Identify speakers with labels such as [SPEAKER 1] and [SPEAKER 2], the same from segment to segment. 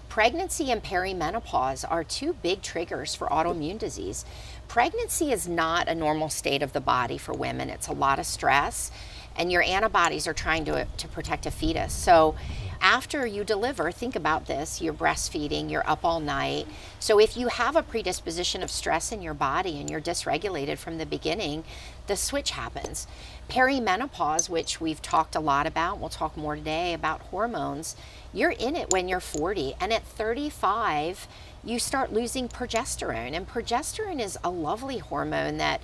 [SPEAKER 1] pregnancy and perimenopause are two big triggers for autoimmune disease. Pregnancy is not a normal state of the body for women. It's a lot of stress, and your antibodies are trying to protect a fetus. So after you deliver, think about this, you're breastfeeding, you're up all night. So if you have a predisposition of stress in your body and you're dysregulated from the beginning, the switch happens. Perimenopause, which we've talked a lot about, we'll talk more today about hormones, you're in it when you're 40, and at 35, you start losing progesterone. And progesterone is a lovely hormone that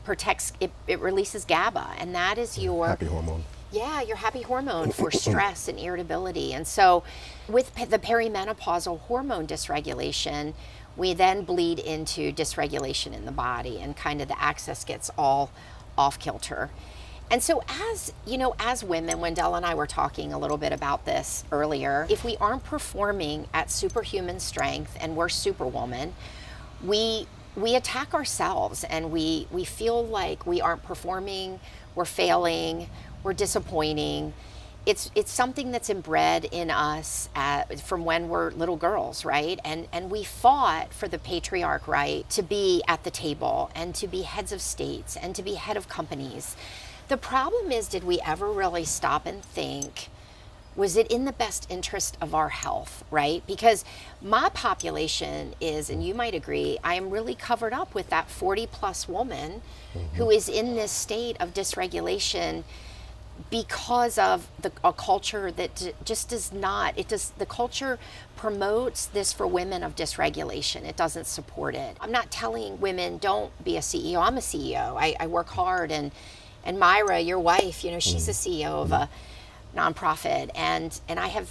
[SPEAKER 1] protects, it releases GABA, and that is your
[SPEAKER 2] happy hormone.
[SPEAKER 1] Yeah, your happy hormone for stress and irritability. And so with the perimenopausal hormone dysregulation, we then bleed into dysregulation in the body, and kind of the axis gets all off kilter. And so as, you know, as women, Wendell and I were talking a little bit about this earlier, if we aren't performing at superhuman strength and we're superwoman, we attack ourselves, and we feel like we aren't performing, we're failing, we're disappointing. It's something that's inbred in us from when we're little girls, right? And we fought for the patriarch right to be at the table and to be heads of states and to be head of companies. The problem is, did we ever really stop and think, was it in the best interest of our health, right? Because my population is, and you might agree, I am really covered up with that 40 plus woman who is in this state of dysregulation because of a culture that just does not, the culture promotes this for women of dysregulation. It doesn't support it. I'm not telling women don't be a CEO. I'm a CEO. I work hard, and Myra, your wife, you know, she's a CEO of a nonprofit, and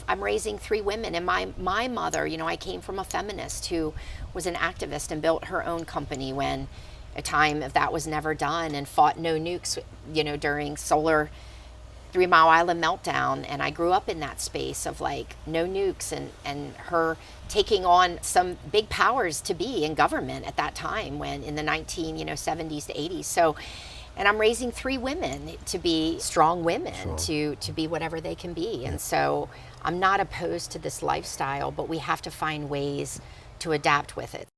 [SPEAKER 1] I'm raising 3 women, and my mother, you know, I came from a feminist who was an activist and built her own company when a time of that was never done, and fought no nukes, you know, during solar 3 Mile Island meltdown. And I grew up in that space of like no nukes, and her taking on some big powers to be in government at that time, when in the 70s to 80s. So, and I'm raising 3 women to be strong women, to be whatever they can be. And so I'm not opposed to this lifestyle, but we have to find ways to adapt with it.